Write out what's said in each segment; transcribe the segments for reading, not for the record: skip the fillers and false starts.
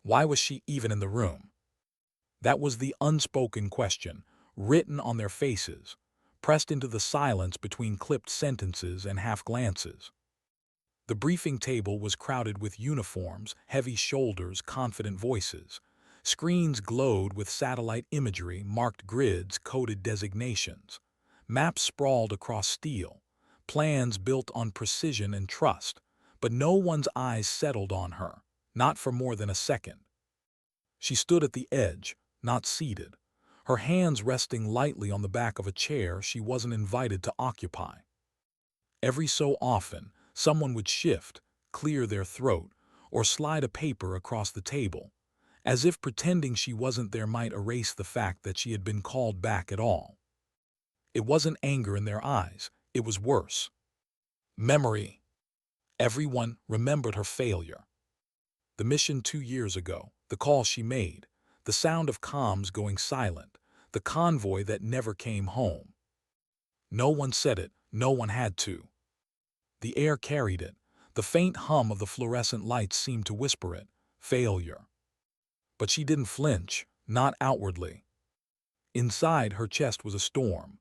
Why was she even in the room? That was the unspoken question, written on their faces, pressed into the silence between clipped sentences and half-glances. The briefing table was crowded with uniforms, heavy shoulders, confident voices. Screens glowed with satellite imagery, marked grids, coded designations. Maps sprawled across steel, plans built on precision and trust, but no one's eyes settled on her, not for more than a second. She stood at the edge, not seated, her hands resting lightly on the back of a chair she wasn't invited to occupy. Every so often, someone would shift, clear their throat, or slide a paper across the table, as if pretending she wasn't there might erase the fact that she had been called back at all. It wasn't anger in their eyes, it was worse. Memory. Everyone remembered her failure. The mission 2 years ago, the call she made, the sound of comms going silent, the convoy that never came home. No one said it, no one had to. The air carried it. The faint hum of the fluorescent lights seemed to whisper it, failure. But she didn't flinch, not outwardly. Inside, her chest was a storm.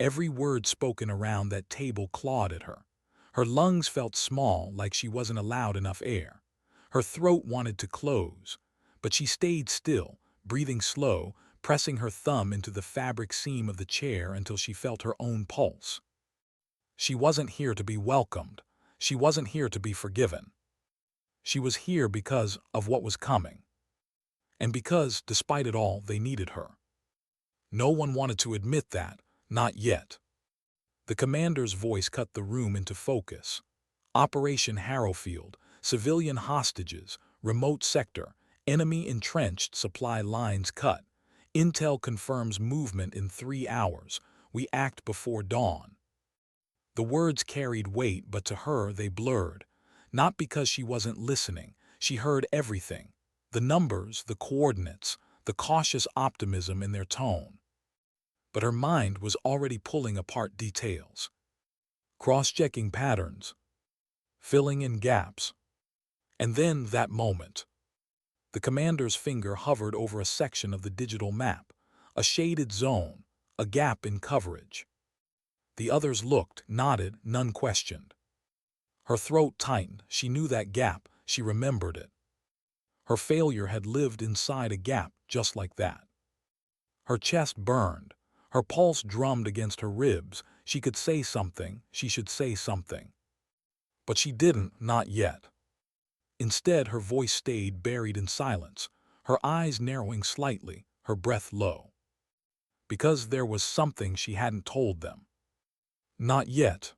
Every word spoken around that table clawed at her. Her lungs felt small, like she wasn't allowed enough air. Her throat wanted to close, but she stayed still, breathing slow, pressing her thumb into the fabric seam of the chair until she felt her own pulse. She wasn't here to be welcomed. She wasn't here to be forgiven. She was here because of what was coming. And because, despite it all, they needed her. No one wanted to admit that, not yet. The commander's voice cut the room into focus. Operation Harrowfield, civilian hostages, remote sector, enemy entrenched, supply lines cut. Intel confirms movement in 3 hours. We act before dawn. The words carried weight, but to her they blurred. Not because she wasn't listening. She heard everything. The numbers, the coordinates, the cautious optimism in their tone. But her mind was already pulling apart details. Cross-checking patterns. Filling in gaps. And then that moment. The commander's finger hovered over a section of the digital map, a shaded zone, a gap in coverage. The others looked, nodded, none questioned. Her throat tightened. She knew that gap. She remembered it. Her failure had lived inside a gap just like that. Her chest burned. Her pulse drummed against her ribs. She could say something. She should say something. But she didn't, not yet. Instead, her voice stayed buried in silence, her eyes narrowing slightly, her breath low. Because there was something she hadn't told them. Not yet.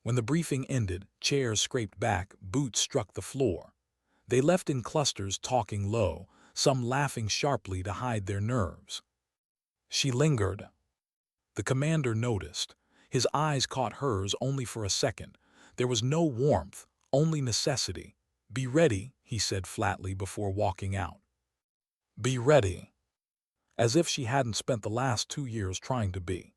When the briefing ended, chairs scraped back, boots struck the floor. They left in clusters, talking low, some laughing sharply to hide their nerves. She lingered. The commander noticed. His eyes caught hers only for a second. There was no warmth, only necessity. "Be ready," he said flatly before walking out. Be ready. As if she hadn't spent the last 2 years trying to be.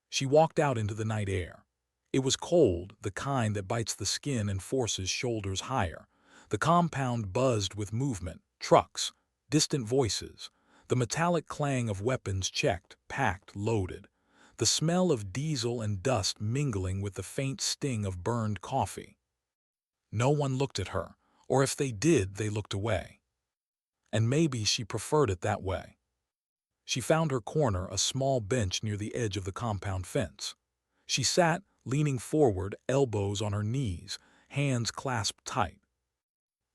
She walked out into the night air. It was cold, the kind that bites the skin and forces shoulders higher. The compound buzzed with movement, trucks, distant voices, the metallic clang of weapons checked, packed, loaded, the smell of diesel and dust mingling with the faint sting of burned coffee. No one looked at her, or if they did, they looked away. And maybe she preferred it that way. She found her corner, a small bench near the edge of the compound fence. She sat, leaning forward, elbows on her knees, hands clasped tight.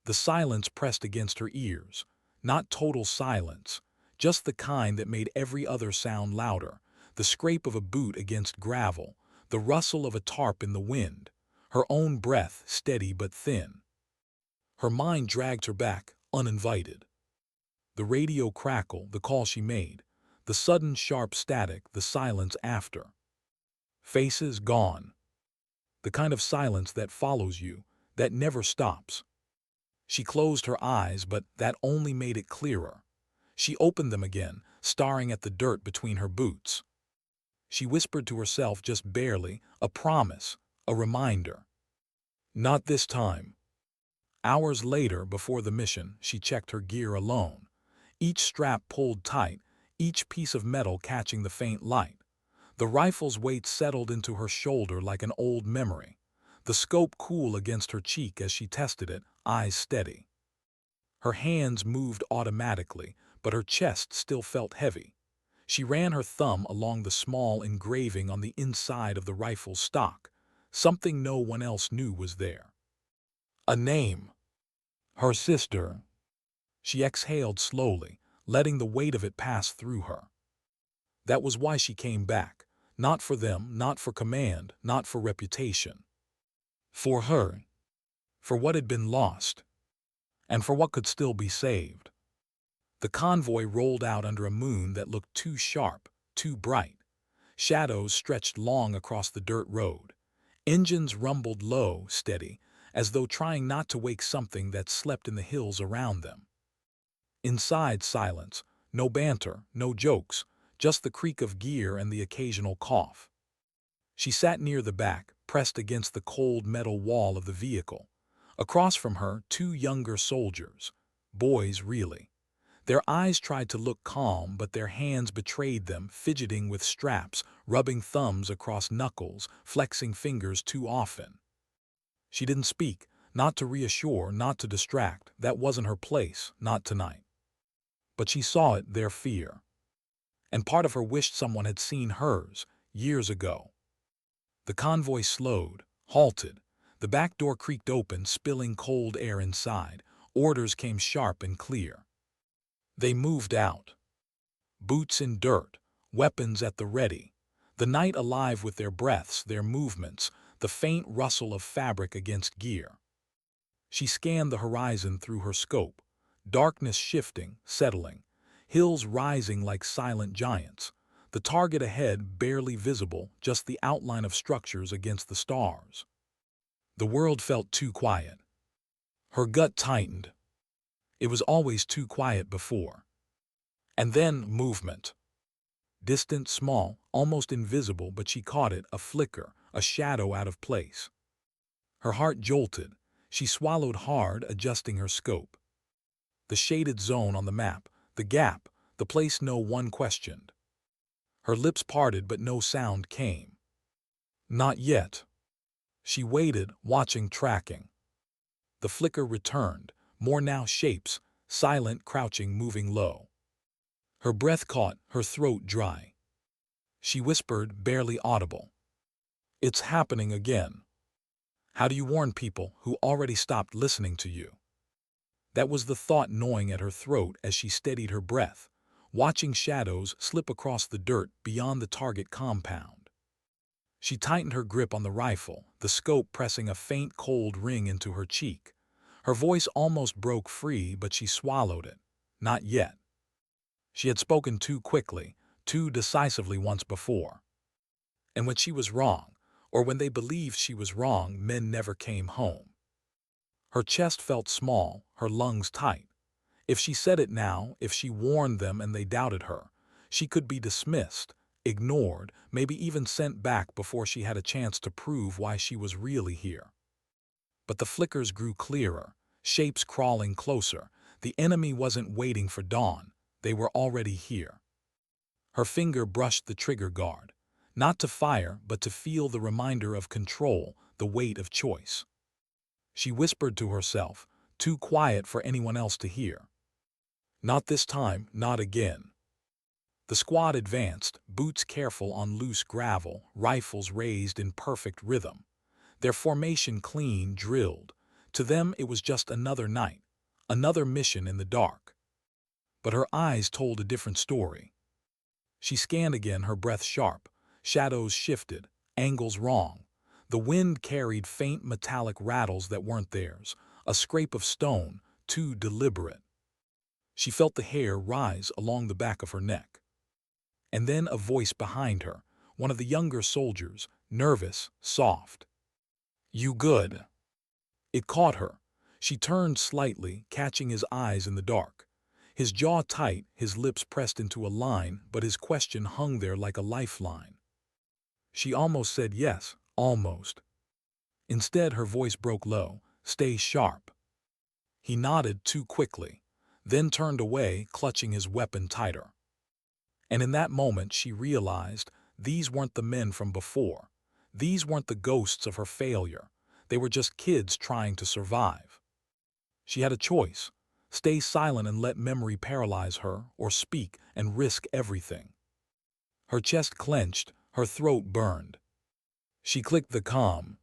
The silence pressed against her ears. Not total silence, just the kind that made every other sound louder. The scrape of a boot against gravel, the rustle of a tarp in the wind, her own breath steady but thin. Her mind dragged her back, uninvited. The radio crackle, the call she made, the sudden sharp static, the silence after. Faces gone. The kind of silence that follows you, that never stops. She closed her eyes, but that only made it clearer. She opened them again, staring at the dirt between her boots. She whispered to herself just barely, a promise, a reminder. Not this time. Hours later, before the mission, she checked her gear alone. Each strap pulled tight, each piece of metal catching the faint light. The rifle's weight settled into her shoulder like an old memory. The scope cool against her cheek as she tested it, eyes steady. Her hands moved automatically, but her chest still felt heavy. She ran her thumb along the small engraving on the inside of the rifle's stock, something no one else knew was there. A name. Her sister. She exhaled slowly, letting the weight of it pass through her. That was why she came back. Not for them, not for command, not for reputation. For her. For what had been lost. And for what could still be saved. The convoy rolled out under a moon that looked too sharp, too bright. Shadows stretched long across the dirt road. Engines rumbled low, steady, as though trying not to wake something that slept in the hills around them. Inside, silence, no banter, no jokes, just the creak of gear and the occasional cough. She sat near the back, pressed against the cold metal wall of the vehicle. Across from her, two younger soldiers. Boys, really. Their eyes tried to look calm, but their hands betrayed them, fidgeting with straps, rubbing thumbs across knuckles, flexing fingers too often. She didn't speak, not to reassure, not to distract. That wasn't her place, not tonight. But she saw it, their fear. And part of her wished someone had seen hers, years ago. The convoy slowed, halted. The back door creaked open, spilling cold air inside. Orders came sharp and clear. They moved out. Boots in dirt, weapons at the ready. The night alive with their breaths, their movements, the faint rustle of fabric against gear. She scanned the horizon through her scope. Darkness shifting, settling. Hills rising like silent giants. The target ahead barely visible, just the outline of structures against the stars. The world felt too quiet. Her gut tightened. It was always too quiet before. And then movement. Distant, small, almost invisible, but she caught it, a flicker, a shadow out of place. Her heart jolted. She swallowed hard, adjusting her scope. The shaded zone on the map, the gap, the place no one questioned. Her lips parted, but no sound came. Not yet. She waited, watching, tracking. The flicker returned, more now shapes, silent, crouching, moving low. Her breath caught, her throat dry. She whispered, barely audible. It's happening again. How do you warn people who already stopped listening to you? That was the thought gnawing at her throat as she steadied her breath, watching shadows slip across the dirt beyond the target compound. She tightened her grip on the rifle, the scope pressing a faint cold ring into her cheek. Her voice almost broke free, but she swallowed it. Not yet. She had spoken too quickly, too decisively once before. And when she was wrong, or when they believed she was wrong, men never came home. Her chest felt small, her lungs tight. If she said it now, if she warned them and they doubted her, she could be dismissed, ignored, maybe even sent back before she had a chance to prove why she was really here. But the flickers grew clearer, shapes crawling closer. The enemy wasn't waiting for dawn. They were already here. Her finger brushed the trigger guard, not to fire, but to feel the reminder of control, the weight of choice. She whispered to herself, too quiet for anyone else to hear. Not this time, not again. The squad advanced, boots careful on loose gravel, rifles raised in perfect rhythm. Their formation clean, drilled. To them it was just another night, another mission in the dark. But her eyes told a different story. She scanned again, her breath sharp. Shadows shifted, angles wrong. The wind carried faint metallic rattles that weren't theirs, a scrape of stone, too deliberate. She felt the hair rise along the back of her neck. And then a voice behind her, one of the younger soldiers, nervous, soft. "You good?" It caught her. She turned slightly, catching his eyes in the dark. His jaw tight, his lips pressed into a line, but his question hung there like a lifeline. She almost said yes, almost. Instead, her voice broke low. "Stay sharp." He nodded too quickly, then turned away, clutching his weapon tighter. And in that moment she realized these weren't the men from before. These weren't the ghosts of her failure. They were just kids trying to survive. She had a choice: stay silent and let memory paralyze her, or speak and risk everything. Her chest clenched, her throat burned. She clicked the comm.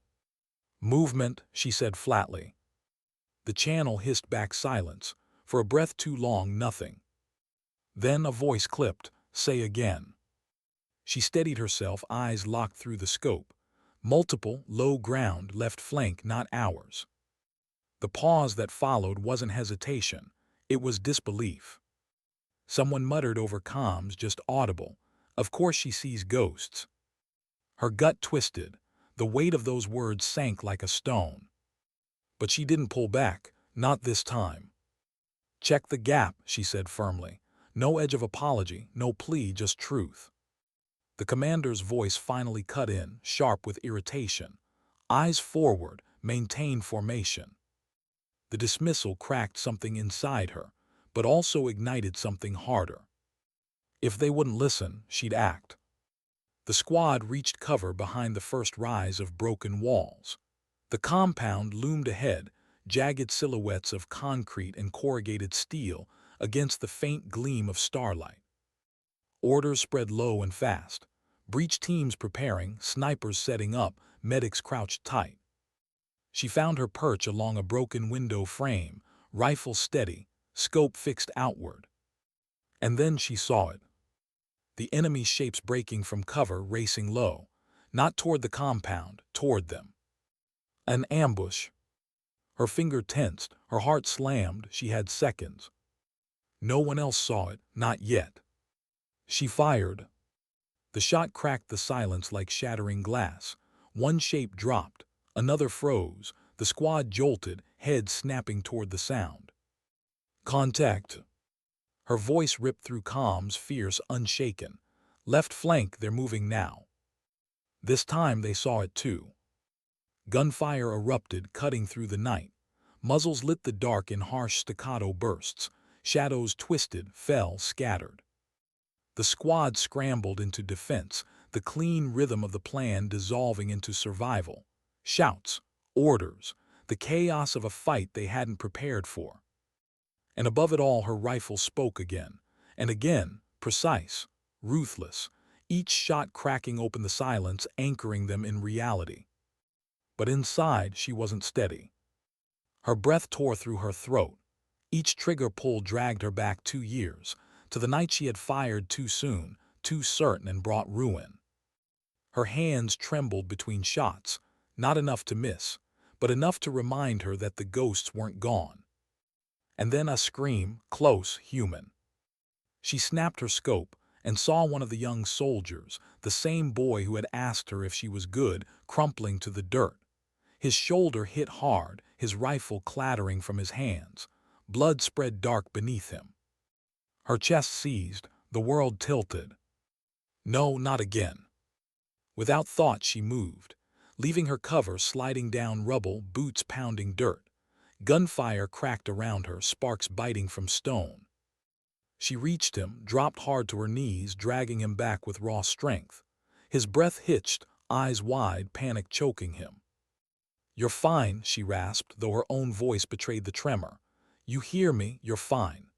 "Movement," she said flatly. The channel hissed back silence. For a breath too long, nothing. Then a voice clipped, "Say again." She steadied herself, eyes locked through the scope. Multiple, low ground, left flank, not ours. The pause that followed wasn't hesitation. It was disbelief. Someone muttered over comms, just audible, "Of course she sees ghosts." Her gut twisted. The weight of those words sank like a stone. But she didn't pull back, not this time. "Check the gap," she said firmly. No edge of apology, no plea, just truth. The commander's voice finally cut in, sharp with irritation. "Eyes forward, maintain formation." The dismissal cracked something inside her, but also ignited something harder. If they wouldn't listen, she'd act. The squad reached cover behind the first rise of broken walls. The compound loomed ahead, jagged silhouettes of concrete and corrugated steel against the faint gleam of starlight. Orders spread low and fast. Breach teams preparing, snipers setting up, medics crouched tight. She found her perch along a broken window frame, rifle steady, scope fixed outward. And then she saw it. The enemy shapes breaking from cover, racing low. Not toward the compound, toward them. An ambush. Her finger tensed, her heart slammed. She had seconds. No one else saw it, not yet. She fired. The shot cracked the silence like shattering glass. One shape dropped, another froze. The squad jolted, heads snapping toward the sound. "Contact." Her voice ripped through comms, fierce, unshaken. "Left flank, they're moving now." This time they saw it too. Gunfire erupted, cutting through the night. Muzzles lit the dark in harsh staccato bursts. Shadows twisted, fell, scattered. The squad scrambled into defense, the clean rhythm of the plan dissolving into survival. Shouts, orders, the chaos of a fight they hadn't prepared for. And above it all, her rifle spoke again, and again, precise, ruthless, each shot cracking open the silence, anchoring them in reality. But inside, she wasn't steady. Her breath tore through her throat. Each trigger pull dragged her back 2 years, to the night she had fired too soon, too certain, and brought ruin. Her hands trembled between shots, not enough to miss, but enough to remind her that the ghosts weren't gone. And then a scream, close, human. She snapped her scope and saw one of the young soldiers, the same boy who had asked her if she was good, crumpling to the dirt. His shoulder hit hard, his rifle clattering from his hands. Blood spread dark beneath him. Her chest seized, the world tilted. No, not again. Without thought she moved, leaving her cover sliding down rubble, boots pounding dirt. Gunfire cracked around her, sparks biting from stone. She reached him, dropped hard to her knees, dragging him back with raw strength. His breath hitched, eyes wide, panic choking him. "You're fine," she rasped, though her own voice betrayed the tremor. "You hear me, you're fine."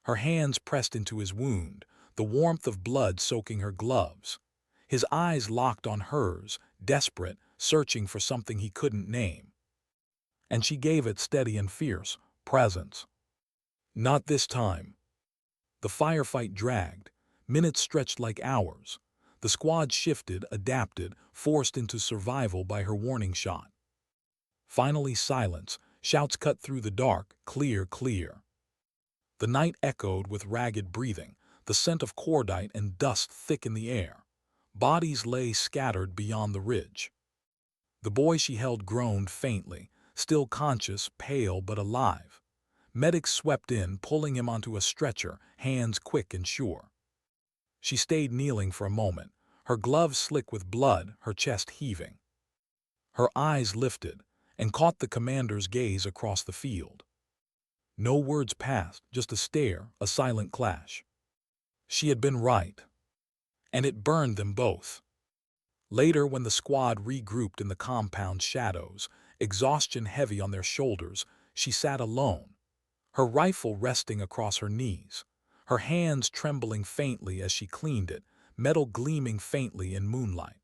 Her hands pressed into his wound, the warmth of blood soaking her gloves. His eyes locked on hers, desperate, searching for something he couldn't name. And she gave it, steady and fierce, presence. "Not this time." The firefight dragged. Minutes stretched like hours. The squad shifted, adapted, forced into survival by her warning shot. Finally silence, shouts cut through the dark, clear, clear. The night echoed with ragged breathing, the scent of cordite and dust thick in the air. Bodies lay scattered beyond the ridge. The boy she held groaned faintly, still conscious, pale but alive. Medics swept in, pulling him onto a stretcher, hands quick and sure. She stayed kneeling for a moment, her gloves slick with blood, her chest heaving. Her eyes lifted and caught the commander's gaze across the field. No words passed, just a stare, a silent clash. She had been right, and it burned them both. Later, when the squad regrouped in the compound's shadows, exhaustion heavy on their shoulders, she sat alone, her rifle resting across her knees, her hands trembling faintly as she cleaned it, metal gleaming faintly in moonlight.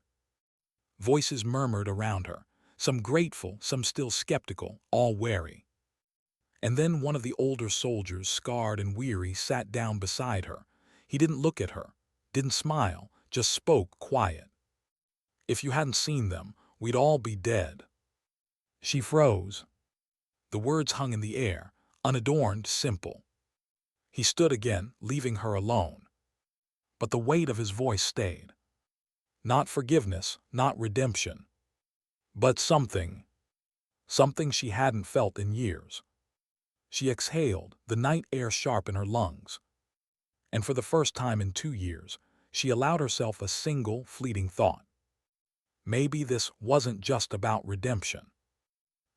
Voices murmured around her, some grateful, some still skeptical, all wary. And then one of the older soldiers, scarred and weary, sat down beside her. He didn't look at her, didn't smile, just spoke quiet. "If you hadn't seen them, we'd all be dead." She froze. The words hung in the air, unadorned, simple. He stood again, leaving her alone. But the weight of his voice stayed. Not forgiveness, not redemption. But something she hadn't felt in years. She exhaled, the night air sharp in her lungs. And for the first time in 2 years, she allowed herself a single, fleeting thought. Maybe this wasn't just about redemption.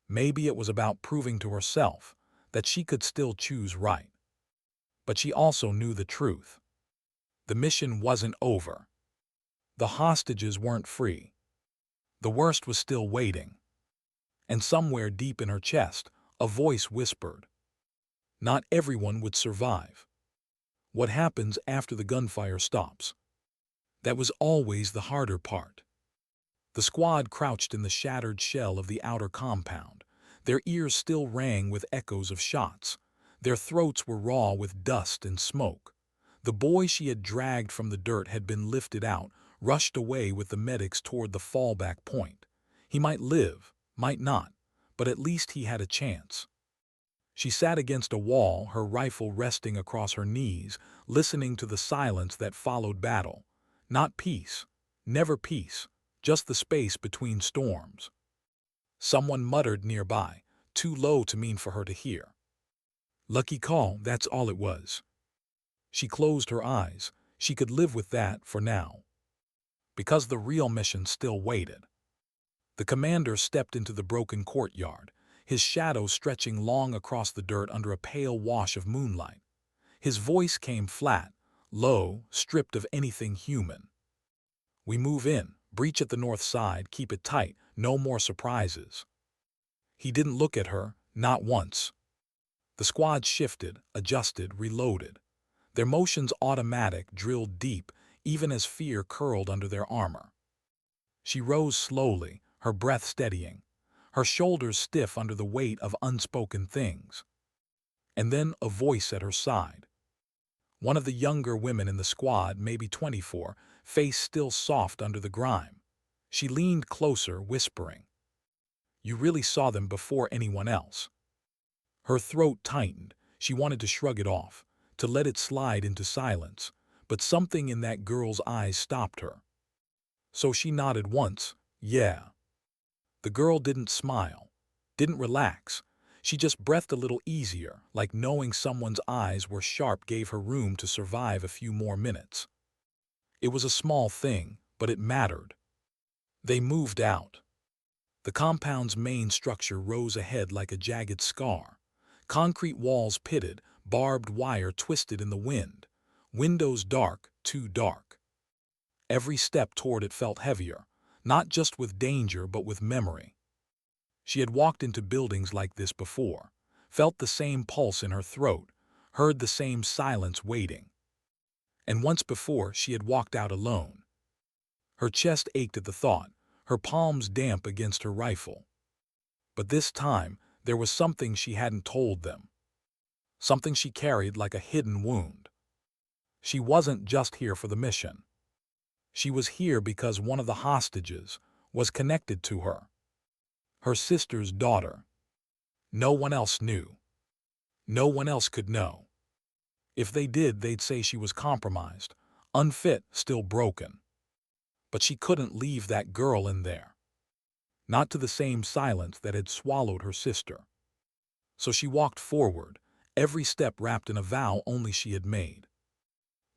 Maybe it was about proving to herself that she could still choose right. But she also knew the truth. The mission wasn't over. The hostages weren't free. The worst was still waiting. And somewhere deep in her chest, a voice whispered, "Not everyone would survive." What happens after the gunfire stops? That was always the harder part. The squad crouched in the shattered shell of the outer compound. Their ears still rang with echoes of shots. Their throats were raw with dust and smoke. The boy she had dragged from the dirt had been lifted out, rushed away with the medics toward the fallback point. He might live, might not, but at least he had a chance. She sat against a wall, her rifle resting across her knees, listening to the silence that followed battle. Not peace, never peace, just the space between storms. Someone muttered nearby, too low to mean for her to hear. "Lucky call, that's all it was." She closed her eyes. She could live with that for now. Because the real mission still waited. The commander stepped into the broken courtyard, his shadow stretching long across the dirt under a pale wash of moonlight. His voice came flat, low, stripped of anything human. "We move in, breach at the north side, keep it tight, no more surprises." He didn't look at her, not once. The squad shifted, adjusted, reloaded. Their motions automatic, drilled deep, even as fear curled under their armor. She rose slowly, her breath steadying, her shoulders stiff under the weight of unspoken things. And then a voice at her side. One of the younger women in the squad, maybe 24, face still soft under the grime. She leaned closer, whispering, "You really saw them before anyone else." Her throat tightened. She wanted to shrug it off, to let it slide into silence, but something in that girl's eyes stopped her. So she nodded once, "Yeah." The girl didn't smile, didn't relax. She just breathed a little easier, like knowing someone's eyes were sharp gave her room to survive a few more minutes. It was a small thing, but it mattered. They moved out. The compound's main structure rose ahead like a jagged scar. Concrete walls pitted, barbed wire twisted in the wind. Windows dark, too dark. Every step toward it felt heavier, not just with danger but with memory. She had walked into buildings like this before, felt the same pulse in her throat, heard the same silence waiting. And once before she had walked out alone. Her chest ached at the thought, her palms damp against her rifle. But this time, there was something she hadn't told them. Something she carried like a hidden wound. She wasn't just here for the mission. She was here because one of the hostages was connected to her. Her sister's daughter. No one else knew. No one else could know. If they did, they'd say she was compromised, unfit, still broken. But she couldn't leave that girl in there. Not to the same silence that had swallowed her sister. So she walked forward, every step wrapped in a vow only she had made.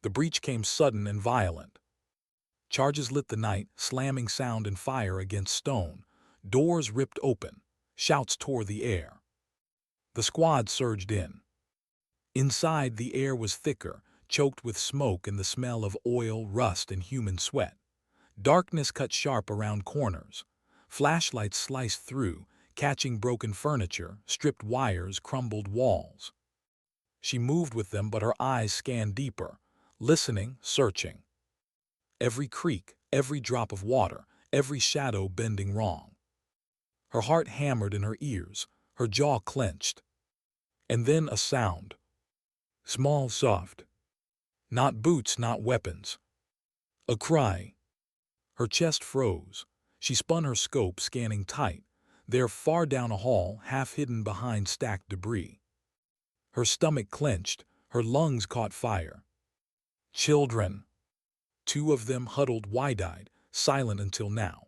The breach came sudden and violent. Charges lit the night, slamming sound and fire against stone. Doors ripped open. Shouts tore the air. The squad surged in. Inside, the air was thicker, choked with smoke and the smell of oil, rust, and human sweat. Darkness cut sharp around corners. Flashlights sliced through, catching broken furniture, stripped wires, crumbled walls. She moved with them, but her eyes scanned deeper, listening, searching. Every creak, every drop of water, every shadow bending wrong. Her heart hammered in her ears, her jaw clenched. And then a sound. Small, soft. Not boots, not weapons. A cry. Her chest froze. She spun her scope, scanning tight. There, far down a hall, half hidden behind stacked debris. Her stomach clenched. Her lungs caught fire. Children. Two of them huddled wide-eyed, silent until now.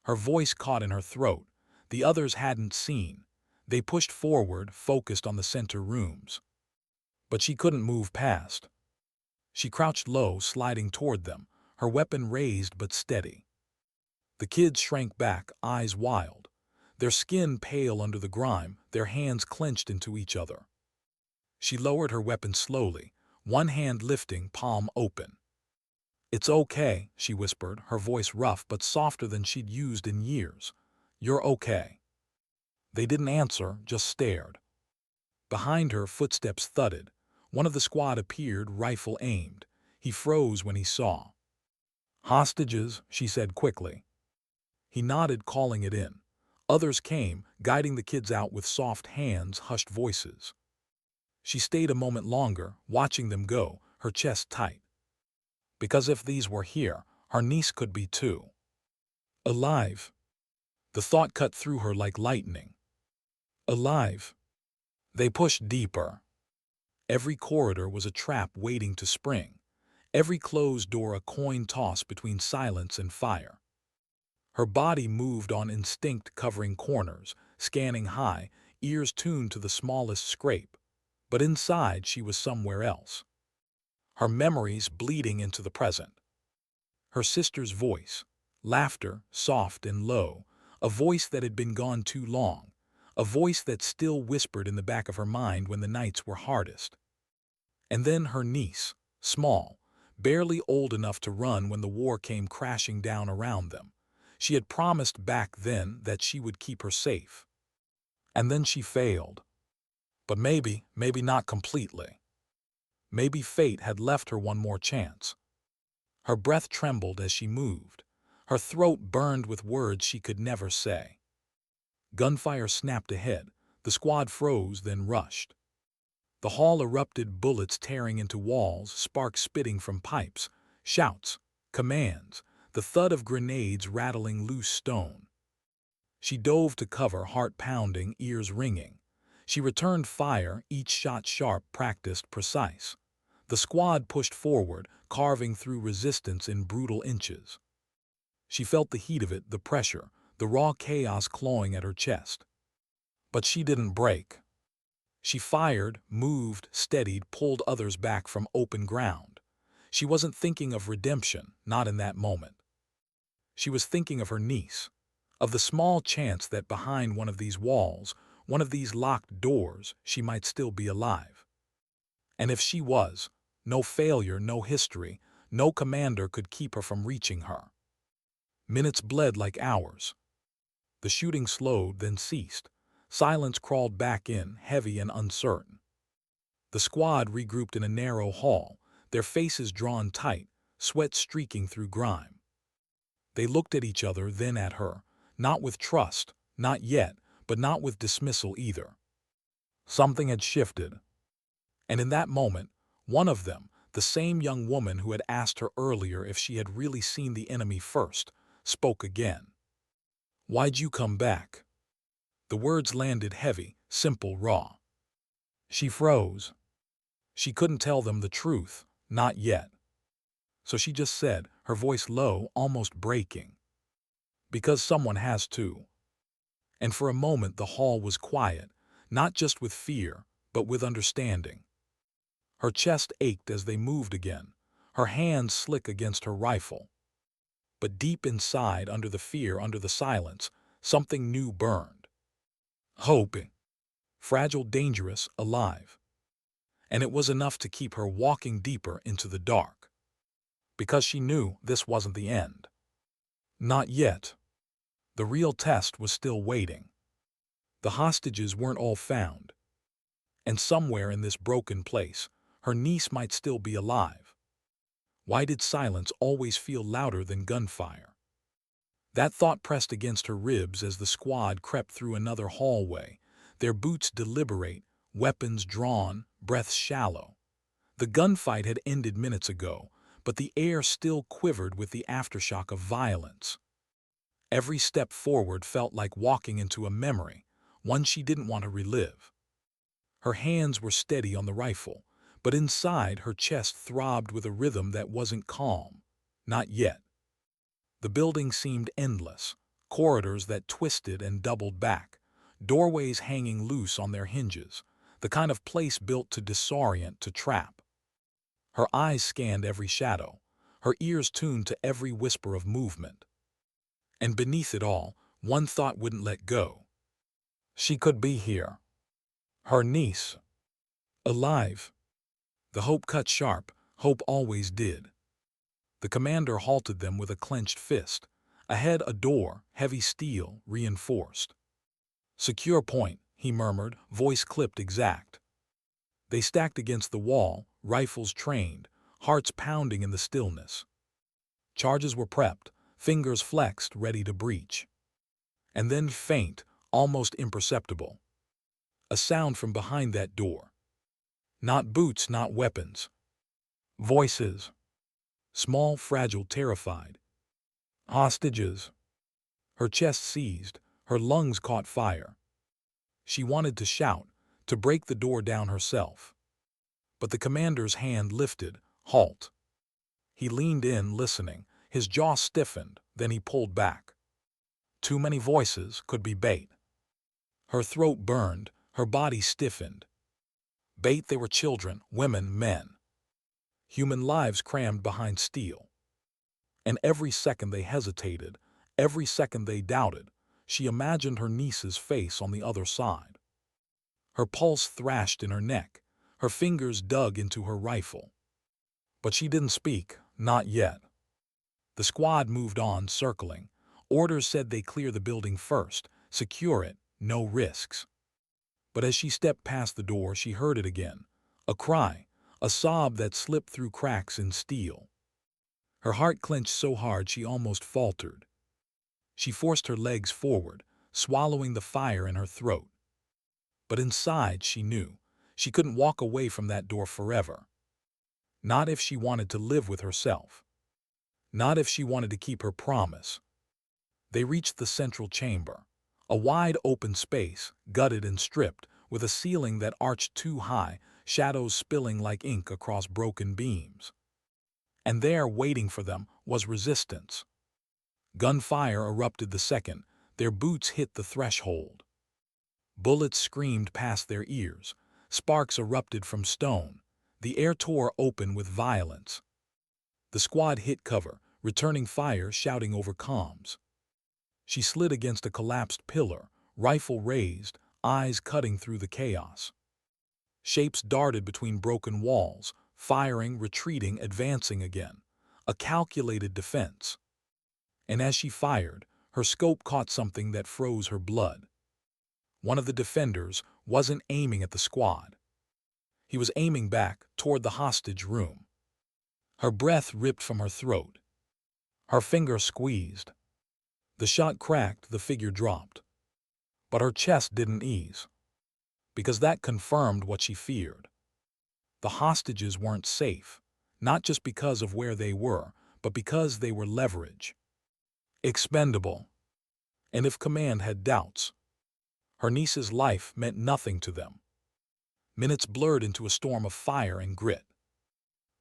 Her voice caught in her throat. The others hadn't seen. They pushed forward, focused on the center rooms. But she couldn't move past. She crouched low, sliding toward them, her weapon raised but steady. The kids shrank back, eyes wild, their skin pale under the grime, their hands clenched into each other. She lowered her weapon slowly, one hand lifting, palm open. "It's okay," she whispered, her voice rough but softer than she'd used in years. "You're okay." They didn't answer, just stared. Behind her, footsteps thudded. One of the squad appeared, rifle aimed. He froze when he saw. "Hostages," she said quickly. He nodded, calling it in. Others came, guiding the kids out with soft hands, hushed voices. She stayed a moment longer, watching them go, her chest tight. Because if these were here, her niece could be too. Alive. The thought cut through her like lightning. Alive. They pushed deeper. Every corridor was a trap waiting to spring. Every closed door a coin toss between silence and fire. Her body moved on instinct, covering corners, scanning high, ears tuned to the smallest scrape. But inside she was somewhere else. Her memories bleeding into the present. Her sister's voice, laughter, soft and low, a voice that had been gone too long, a voice that still whispered in the back of her mind when the nights were hardest. And then her niece, small, barely old enough to run when the war came crashing down around them. She had promised back then that she would keep her safe. And then she failed. But maybe not completely. Maybe fate had left her one more chance. Her breath trembled as she moved. Her throat burned with words she could never say. Gunfire snapped ahead. The squad froze, then rushed. The hall erupted, bullets tearing into walls, sparks spitting from pipes, shouts, commands, the thud of grenades rattling loose stone. She dove to cover, heart pounding, ears ringing. She returned fire, each shot sharp, practiced, precise. The squad pushed forward, carving through resistance in brutal inches. She felt the heat of it, the pressure, the raw chaos clawing at her chest. But she didn't break. She fired, moved, steadied, pulled others back from open ground. She wasn't thinking of redemption, not in that moment. She was thinking of her niece, of the small chance that behind one of these walls, one of these locked doors, she might still be alive. And if she was, no failure, no history, no commander could keep her from reaching her. Minutes bled like hours. The shooting slowed, then ceased. Silence crawled back in, heavy and uncertain. The squad regrouped in a narrow hall, their faces drawn tight, sweat streaking through grime. They looked at each other, then at her, not with trust, not yet, but not with dismissal either. Something had shifted. And in that moment, one of them, the same young woman who had asked her earlier if she had really seen the enemy first, spoke again. "Why'd you come back?" The words landed heavy, simple, raw. She froze. She couldn't tell them the truth, not yet. So she just said, her voice low, almost breaking, "Because someone has to." And for a moment the hall was quiet, not just with fear, but with understanding. Her chest ached as they moved again, her hands slick against her rifle. But deep inside, under the fear, under the silence, something new burned. Hope. Fragile, dangerous, alive. and it was enough to keep her walking deeper into the dark. Because she knew this wasn't the end. Not yet. The real test was still waiting. The hostages weren't all found. And somewhere in this broken place, her niece might still be alive. Why did silence always feel louder than gunfire? That thought pressed against her ribs as the squad crept through another hallway, their boots deliberate, weapons drawn, breaths shallow. The gunfight had ended minutes ago, but the air still quivered with the aftershock of violence. Every step forward felt like walking into a memory, one she didn't want to relive. Her hands were steady on the rifle, but inside her chest throbbed with a rhythm that wasn't calm. Not yet. The building seemed endless, corridors that twisted and doubled back, doorways hanging loose on their hinges, the kind of place built to disorient, to trap. Her eyes scanned every shadow, her ears tuned to every whisper of movement. And beneath it all, one thought wouldn't let go. She could be here. Her niece. Alive. The hope cut sharp, hope always did. The commander halted them with a clenched fist. Ahead a door, heavy steel, reinforced. "Secure point," he murmured, voice clipped exact. They stacked against the wall, rifles trained, hearts pounding in the stillness. Charges were prepped, fingers flexed, ready to breach. And then faint, almost imperceptible. A sound from behind that door. Not boots, not weapons. Voices. Small, fragile, terrified. Hostages. Her chest seized, her lungs caught fire. She wanted to shout, to break the door down herself. But the commander's hand lifted, halt. He leaned in, listening, his jaw stiffened, then he pulled back. Too many voices could be bait. Her throat burned, her body stiffened. Bait, they were children, women, men. Human lives crammed behind steel. And every second they hesitated, every second they doubted, she imagined her niece's face on the other side. Her pulse thrashed in her neck, her fingers dug into her rifle. But she didn't speak, not yet. The squad moved on, circling. Orders said they clear the building first, secure it, no risks. But as she stepped past the door, she heard it again. A cry, a sob that slipped through cracks in steel. Her heart clenched so hard she almost faltered. She forced her legs forward, swallowing the fire in her throat. But inside, she knew, she couldn't walk away from that door forever. Not if she wanted to live with herself. Not if she wanted to keep her promise. They reached the central chamber, a wide open space, gutted and stripped, with a ceiling that arched too high, shadows spilling like ink across broken beams. And there, waiting for them, was resistance. Gunfire erupted the second, their boots hit the threshold. Bullets screamed past their ears, sparks erupted from stone, the air tore open with violence. The squad hit cover, returning fire, shouting over comms. She slid against a collapsed pillar, rifle raised, eyes cutting through the chaos. Shapes darted between broken walls, firing, retreating, advancing again. A calculated defense. And as she fired, her scope caught something that froze her blood. One of the defenders wasn't aiming at the squad. He was aiming back toward the hostage room. Her breath ripped from her throat. Her finger squeezed. The shot cracked, the figure dropped. But her chest didn't ease. Because that confirmed what she feared. The hostages weren't safe, not just because of where they were, but because they were leverage. Expendable. And if command had doubts, her niece's life meant nothing to them. Minutes blurred into a storm of fire and grit.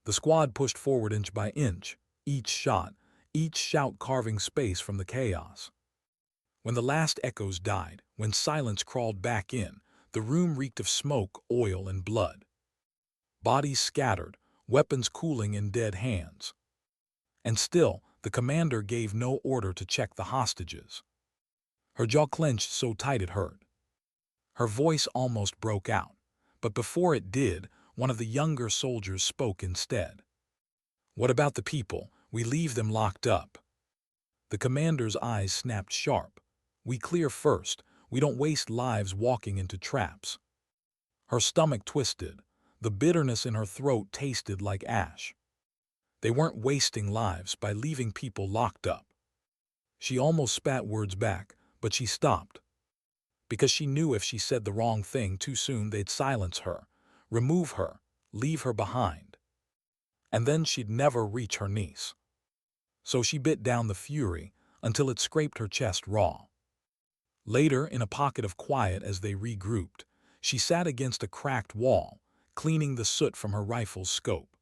The squad pushed forward inch by inch, each shot, each shout carving space from the chaos. When the last echoes died, when silence crawled back in, the room reeked of smoke, oil, and blood. Bodies scattered, weapons cooling in dead hands. And still, the commander gave no order to check the hostages. Her jaw clenched so tight it hurt. Her voice almost broke out, but before it did, one of the younger soldiers spoke instead. "What about the people? We leave them locked up." The commander's eyes snapped sharp. "We clear first. We don't waste lives walking into traps." Her stomach twisted. The bitterness in her throat tasted like ash. They weren't wasting lives by leaving people locked up. She almost spat words back, but she stopped. Because she knew if she said the wrong thing too soon they'd silence her, remove her, leave her behind. And then she'd never reach her niece. So she bit down the fury until it scraped her chest raw. Later, in a pocket of quiet as they regrouped, she sat against a cracked wall, cleaning the soot from her rifle's scope.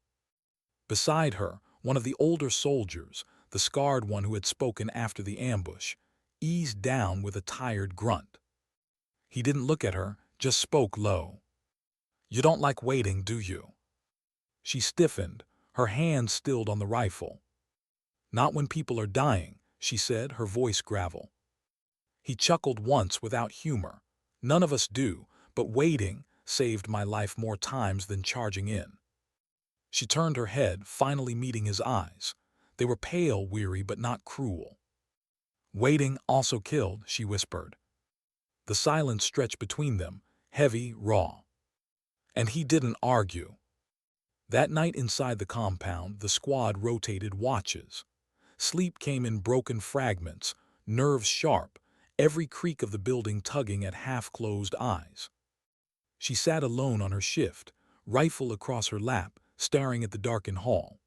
Beside her, one of the older soldiers, the scarred one who had spoken after the ambush, eased down with a tired grunt. He didn't look at her, just spoke low. "You don't like waiting, do you?" She stiffened, her hands stilled on the rifle. "Not when people are dying," she said, her voice gravel. He chuckled once without humor. "None of us do, but waiting saved my life more times than charging in." She turned her head, finally meeting his eyes. They were pale, weary, but not cruel. "Waiting also killed," she whispered. The silence stretched between them, heavy, raw. And he didn't argue. That night inside the compound, the squad rotated watches. Sleep came in broken fragments, nerves sharp, every creak of the building tugging at half-closed eyes. She sat alone on her shift, rifle across her lap, staring at the darkened hall.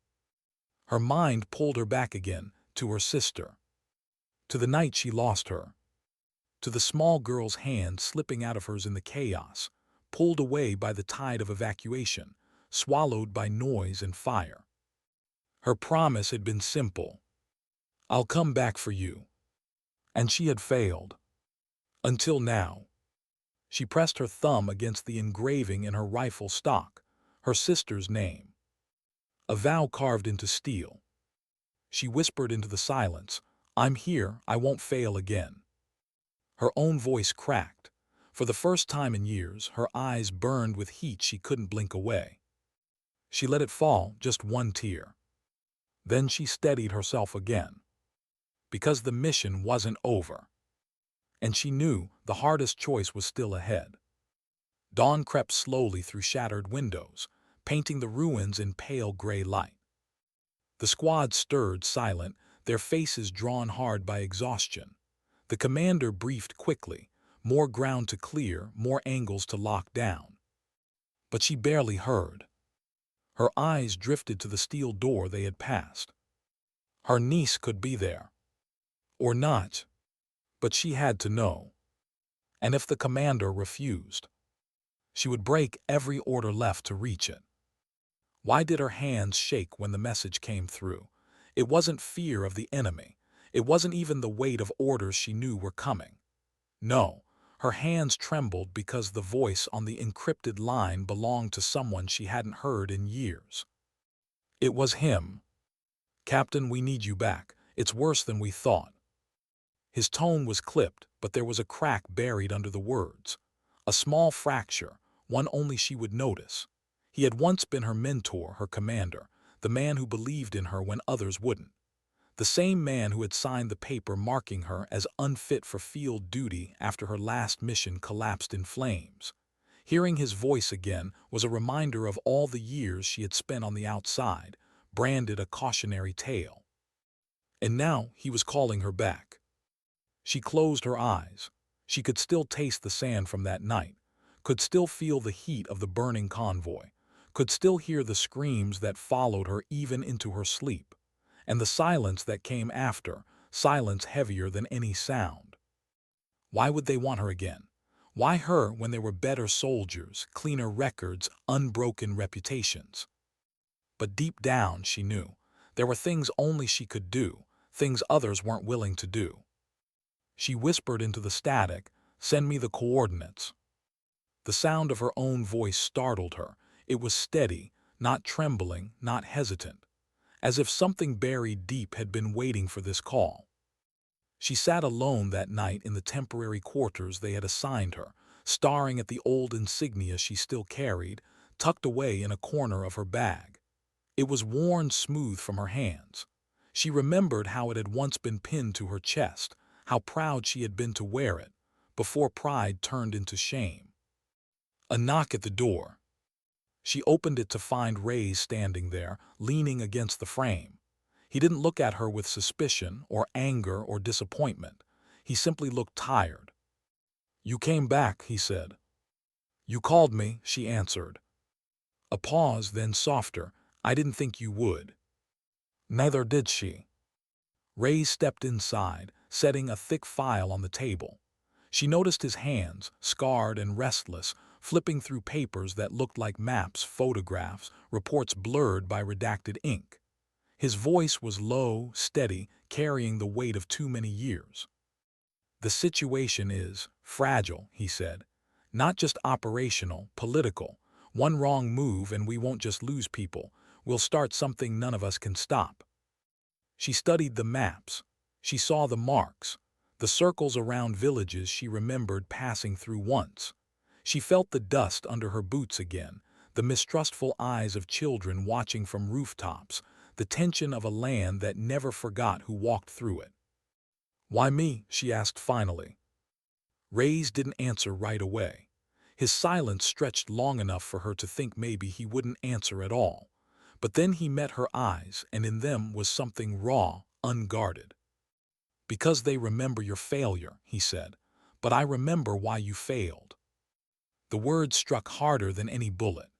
Her mind pulled her back again, to her sister. To the night she lost her. To the small girl's hand slipping out of hers in the chaos, pulled away by the tide of evacuation, swallowed by noise and fire. Her promise had been simple. "I'll come back for you." And she had failed. Until now. She pressed her thumb against the engraving in her rifle stock, her sister's name. A vow carved into steel. She whispered into the silence, "I'm here, I won't fail again." Her own voice cracked. For the first time in years, her eyes burned with heat she couldn't blink away. She let it fall, just one tear. Then she steadied herself again. Because the mission wasn't over. And she knew the hardest choice was still ahead. Dawn crept slowly through shattered windows, painting the ruins in pale gray light. The squad stirred, silent, their faces drawn hard by exhaustion. The commander briefed quickly, more ground to clear, more angles to lock down. But she barely heard. Her eyes drifted to the steel door they had passed. Her niece could be there. Or not. But she had to know. And if the commander refused, she would break every order left to reach it. Why did her hands shake when the message came through? It wasn't fear of the enemy. It wasn't even the weight of orders she knew were coming. No, her hands trembled because the voice on the encrypted line belonged to someone she hadn't heard in years. It was him. "Captain, we need you back. It's worse than we thought." His tone was clipped, but there was a crack buried under the words. A small fracture, one only she would notice. He had once been her mentor, her commander, the man who believed in her when others wouldn't. The same man who had signed the paper marking her as unfit for field duty after her last mission collapsed in flames. Hearing his voice again was a reminder of all the years she had spent on the outside, branded a cautionary tale. And now he was calling her back. She closed her eyes. She could still taste the sand from that night, could still feel the heat of the burning convoy, could still hear the screams that followed her even into her sleep. And the silence that came after, silence heavier than any sound. Why would they want her again? Why her when there were better soldiers, cleaner records, unbroken reputations? But deep down, she knew, there were things only she could do, things others weren't willing to do. She whispered into the static, "Send me the coordinates." The sound of her own voice startled her. It was steady, not trembling, not hesitant. As if something buried deep had been waiting for this call. She sat alone that night in the temporary quarters they had assigned her, staring at the old insignia she still carried, tucked away in a corner of her bag. It was worn smooth from her hands. She remembered how it had once been pinned to her chest, how proud she had been to wear it, before pride turned into shame. A knock at the door. She opened it to find Ray standing there, leaning against the frame. He didn't look at her with suspicion or anger or disappointment. He simply looked tired. "You came back," he said. "You called me," she answered. A pause, then softer. "I didn't think you would." Neither did she. Ray stepped inside, setting a thick file on the table. She noticed his hands, scarred and restless, flipping through papers that looked like maps, photographs, reports blurred by redacted ink. His voice was low, steady, carrying the weight of too many years. "The situation is fragile," he said. "Not just operational, political. One wrong move and we won't just lose people. We'll start something none of us can stop." She studied the maps. She saw the marks, the circles around villages she remembered passing through once. She felt the dust under her boots again, the mistrustful eyes of children watching from rooftops, the tension of a land that never forgot who walked through it. "Why me?" she asked finally. Ray's didn't answer right away. His silence stretched long enough for her to think maybe he wouldn't answer at all. But then he met her eyes, and in them was something raw, unguarded. "Because they remember your failure," he said. "But I remember why you failed." The words struck harder than any bullet.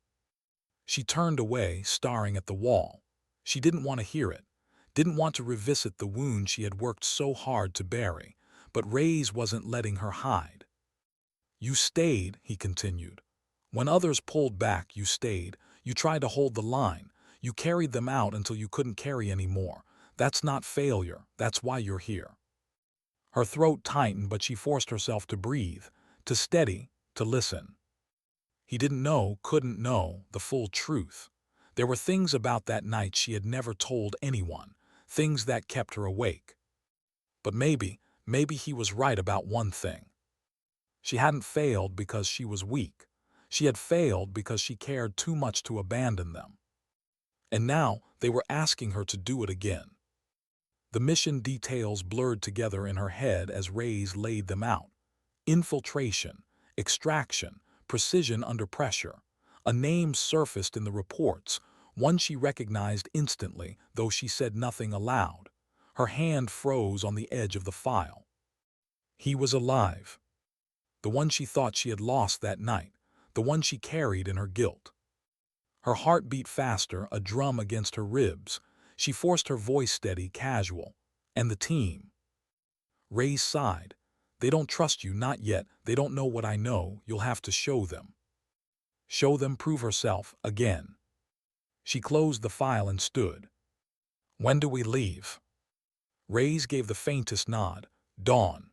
She turned away, staring at the wall. She didn't want to hear it, didn't want to revisit the wound she had worked so hard to bury, but Ray's wasn't letting her hide. "You stayed," he continued. "When others pulled back, you stayed. You tried to hold the line. You carried them out until you couldn't carry any more. That's not failure. That's why you're here." Her throat tightened, but she forced herself to breathe, to steady, to listen. He didn't know, couldn't know, the full truth. There were things about that night she had never told anyone, things that kept her awake. But maybe he was right about one thing. She hadn't failed because she was weak. She had failed because she cared too much to abandon them. And now they were asking her to do it again. The mission details blurred together in her head as Ray's laid them out. Infiltration, extraction, precision under pressure. A name surfaced in the reports, one she recognized instantly, though she said nothing aloud. Her hand froze on the edge of the file. He was alive. The one she thought she had lost that night, the one she carried in her guilt. Her heart beat faster, a drum against her ribs. She forced her voice steady, casual. "And the team." Ray sighed. "They don't trust you, not yet. They don't know what I know. You'll have to show them." Show them, prove herself, again. She closed the file and stood. "When do we leave?" Ray's gave the faintest nod. "Dawn."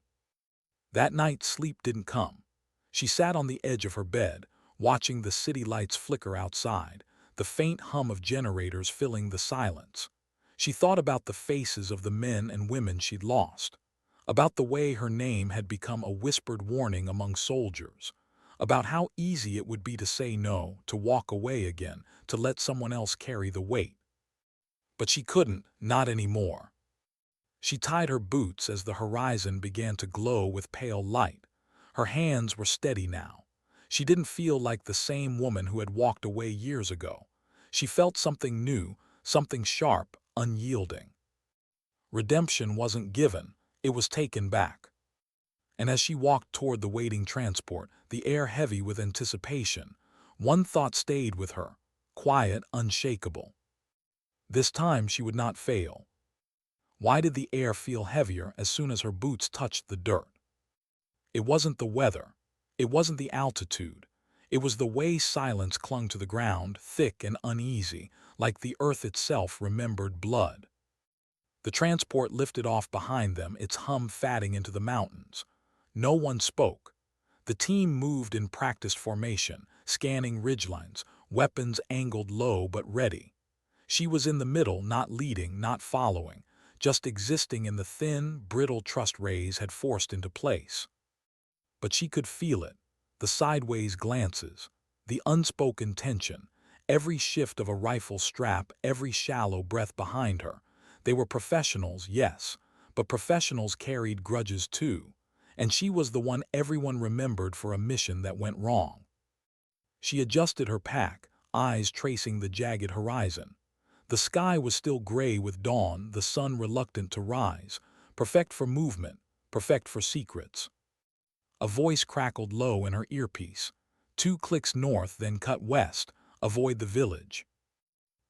That night sleep didn't come. She sat on the edge of her bed, watching the city lights flicker outside, the faint hum of generators filling the silence. She thought about the faces of the men and women she'd lost, about the way her name had become a whispered warning among soldiers, about how easy it would be to say no, to walk away again, to let someone else carry the weight. But she couldn't, not anymore. She tied her boots as the horizon began to glow with pale light. Her hands were steady now. She didn't feel like the same woman who had walked away years ago. She felt something new, something sharp, unyielding. Redemption wasn't given, it was taken back. And as she walked toward the waiting transport, the air heavy with anticipation, one thought stayed with her, quiet, unshakable. This time she would not fail. Why did the air feel heavier as soon as her boots touched the dirt? It wasn't the weather. It wasn't the altitude. It was the way silence clung to the ground, thick and uneasy, like the earth itself remembered blood. The transport lifted off behind them, its hum fading into the mountains. No one spoke. The team moved in practiced formation, scanning ridgelines, weapons angled low but ready. She was in the middle, not leading, not following, just existing in the thin, brittle trust Rays had forced into place. But she could feel it, the sideways glances, The unspoken tension, every shift of a rifle strap, every shallow breath behind her. They were professionals, yes, but professionals carried grudges too, and she was the one everyone remembered for a mission that went wrong. She adjusted her pack, eyes tracing the jagged horizon. The sky was still gray with dawn, the sun reluctant to rise, perfect for movement, perfect for secrets. A voice crackled low in her earpiece. 2 clicks north, then cut west. Avoid the village.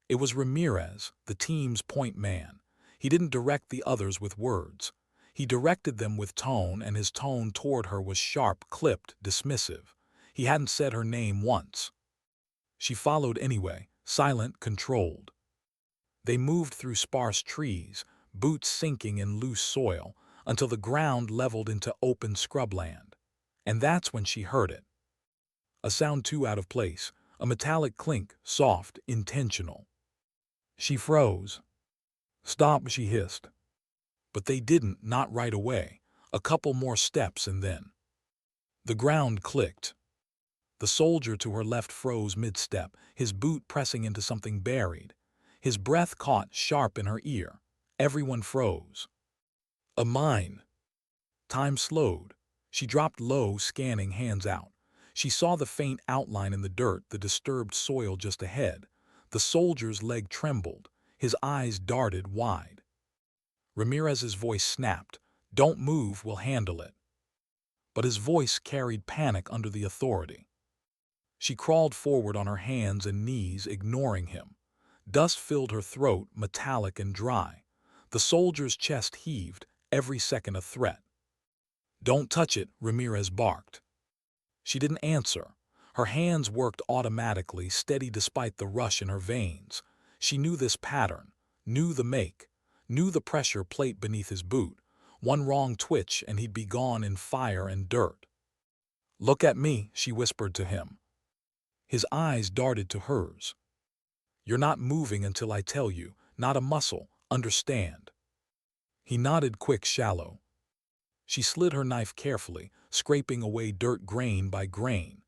It was Ramirez, the team's point man. He didn't direct the others with words. He directed them with tone, and his tone toward her was sharp, clipped, dismissive. He hadn't said her name once. She followed anyway, silent, controlled. They moved through sparse trees, boots sinking in loose soil, until the ground leveled into open scrubland. And that's when she heard it. A sound too out of place, a metallic clink, soft, intentional. She froze. "Stop," she hissed. But they didn't, not right away. A couple more steps and then. The ground clicked. The soldier to her left froze mid-step, his boot pressing into something buried. His breath caught sharp in her ear. Everyone froze. A mine. Time slowed. She dropped low, scanning, hands out. She saw the faint outline in the dirt, the disturbed soil just ahead. The soldier's leg trembled. His eyes darted wide. Ramirez's voice snapped. "Don't move, we'll handle it." But his voice carried panic under the authority. She crawled forward on her hands and knees, ignoring him. Dust filled her throat, metallic and dry. The soldier's chest heaved, every second a threat. "Don't touch it," Ramirez barked. She didn't answer. Her hands worked automatically, steady despite the rush in her veins. She knew this pattern, knew the make, knew the pressure plate beneath his boot. One wrong twitch and he'd be gone in fire and dirt. "Look at me," she whispered to him. His eyes darted to hers. "You're not moving until I tell you, not a muscle, understand?" He nodded quick, shallow. She slid her knife carefully, scraping away dirt grain by grain.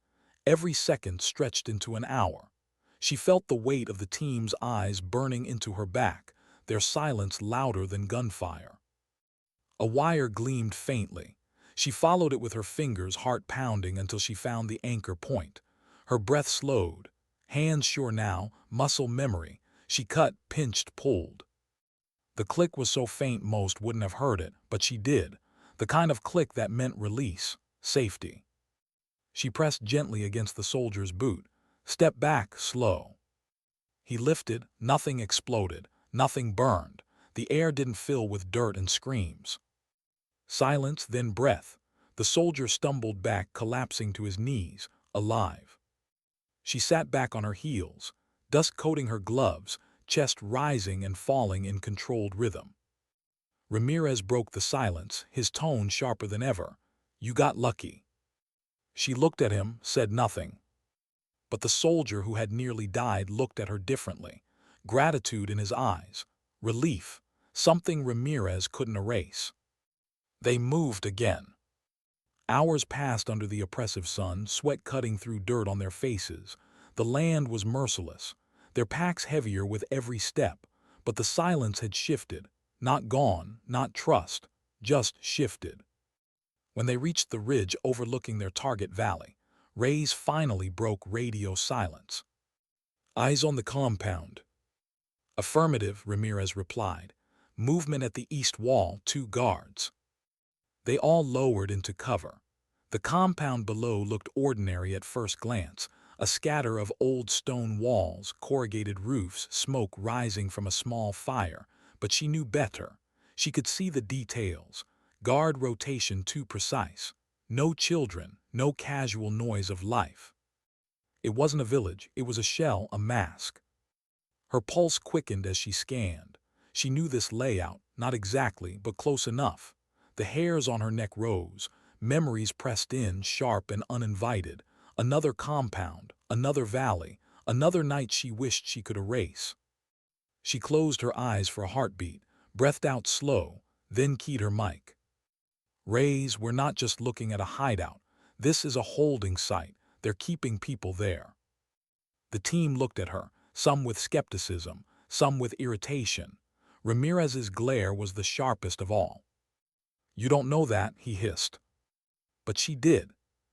Every second stretched into an hour. She felt the weight of the team's eyes burning into her back, their silence louder than gunfire. A wire gleamed faintly. She followed it with her fingers, heart pounding, until she found the anchor point. Her breath slowed. Hands sure now, muscle memory. She cut, pinched, pulled. The click was so faint most wouldn't have heard it, but she did. The kind of click that meant release, safety. She pressed gently against the soldier's boot. "Step back, slow." He lifted, nothing exploded, nothing burned. The air didn't fill with dirt and screams. Silence, then breath. The soldier stumbled back, collapsing to his knees, alive. She sat back on her heels, dust coating her gloves, chest rising and falling in controlled rhythm. Ramirez broke the silence, his tone sharper than ever. "You got lucky." She looked at him, said nothing. But the soldier who had nearly died looked at her differently. Gratitude in his eyes. Relief. Something Ramirez couldn't erase. They moved again. Hours passed under the oppressive sun, sweat cutting through dirt on their faces. The land was merciless, their packs heavier with every step, but the silence had shifted. Not gone, not trust, just shifted. When they reached the ridge overlooking their target valley, Ray's finally broke radio silence. "Eyes on the compound." "Affirmative," Ramirez replied. "Movement at the east wall, 2 guards." They all lowered into cover. The compound below looked ordinary at first glance, a scatter of old stone walls, corrugated roofs, smoke rising from a small fire, but she knew better. She could see the details. Guard rotation too precise. No children, no casual noise of life. It wasn't a village, it was a shell, a mask. Her pulse quickened as she scanned. She knew this layout, not exactly, but close enough. The hairs on her neck rose, memories pressed in, sharp and uninvited. Another compound, another valley, another night she wished she could erase. She closed her eyes for a heartbeat, breathed out slow, then keyed her mic. "Rays, we're not just looking at a hideout. This is a holding site. They're keeping people there." The team looked at her, some with skepticism, some with irritation. Ramirez's glare was the sharpest of all. "You don't know that," he hissed. But she did.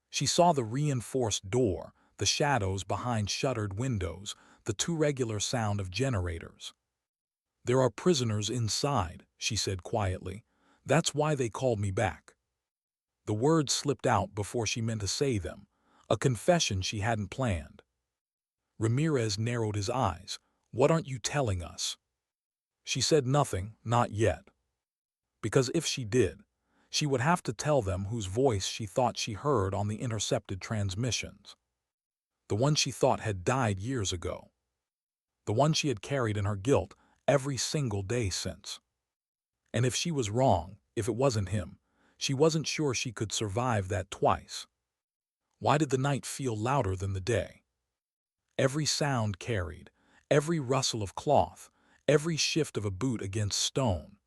She saw the reinforced door, the shadows behind shuttered windows, the too regular sound of generators. "There are prisoners inside," she said quietly. "That's why they called me back." The words slipped out before she meant to say them, a confession she hadn't planned. Ramirez narrowed his eyes. "What aren't you telling us?" She said nothing, not yet. Because if she did, she would have to tell them whose voice she thought she heard on the intercepted transmissions. The one she thought had died years ago. The one she had carried in her guilt every single day since. And if she was wrong, if it wasn't him, she wasn't sure she could survive that twice. Why did the night feel louder than the day? Every sound carried, every rustle of cloth, every shift of a boot against stone.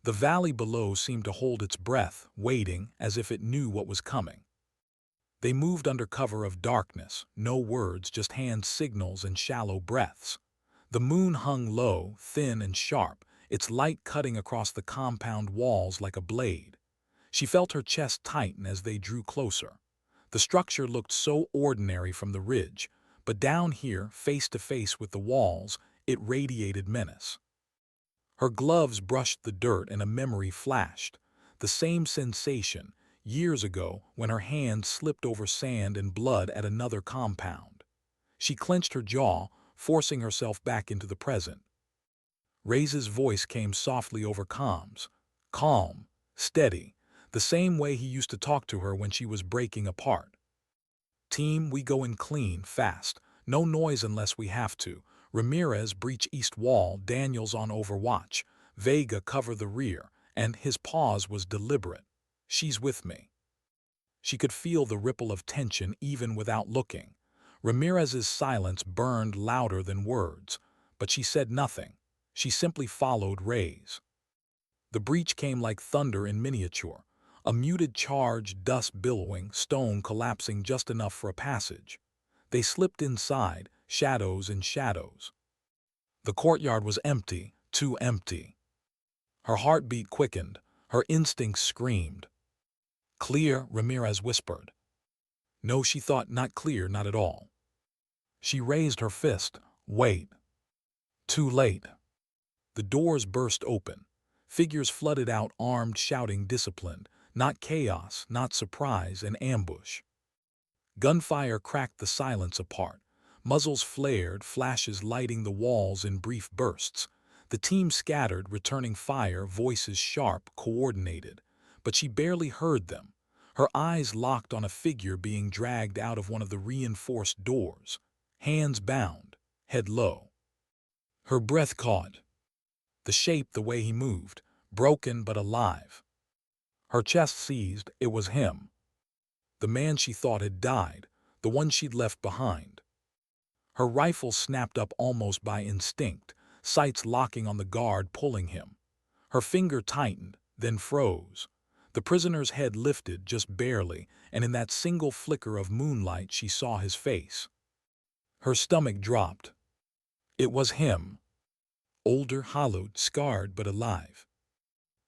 The valley below seemed to hold its breath, waiting as if it knew what was coming. They moved under cover of darkness, no words, just hand signals and shallow breaths. The moon hung low, thin and sharp, its light cutting across the compound walls like a blade. She felt her chest tighten as they drew closer. The structure looked so ordinary from the ridge, but down here, face to face with the walls, it radiated menace. Her gloves brushed the dirt and a memory flashed. The same sensation, years ago, when her hand slipped over sand and blood at another compound. She clenched her jaw, forcing herself back into the present. Ray's voice came softly over comms. Calm, steady, the same way he used to talk to her when she was breaking apart. "Team, we go in clean, fast. No noise unless we have to. Ramirez breach east wall, Daniels on overwatch. Vega cover the rear," and his pause was deliberate. "She's with me." She could feel the ripple of tension even without looking. Ramirez's silence burned louder than words, but she said nothing. She simply followed Ray's. The breach came like thunder in miniature, a muted charge, dust billowing, stone collapsing just enough for a passage. They slipped inside, shadows in shadows. The courtyard was empty, too empty. Her heartbeat quickened, her instincts screamed. "Clear," Ramirez whispered. No, she thought, not clear, not at all. She raised her fist. "Wait." Too late. The doors burst open. Figures flooded out, armed, shouting, disciplined. Not chaos, not surprise, an ambush. Gunfire cracked the silence apart. Muzzles flared, flashes lighting the walls in brief bursts. The team scattered, returning fire, voices sharp, coordinated. But she barely heard them. Her eyes locked on a figure being dragged out of one of the reinforced doors. Hands bound, head low. Her breath caught. The shape, the way he moved, broken but alive. Her chest seized. It was him. The man she thought had died, the one she'd left behind. Her rifle snapped up almost by instinct, sights locking on the guard pulling him. Her finger tightened, then froze. The prisoner's head lifted just barely, and in that single flicker of moonlight she saw his face. Her stomach dropped. It was him. Older, hollowed, scarred, but alive.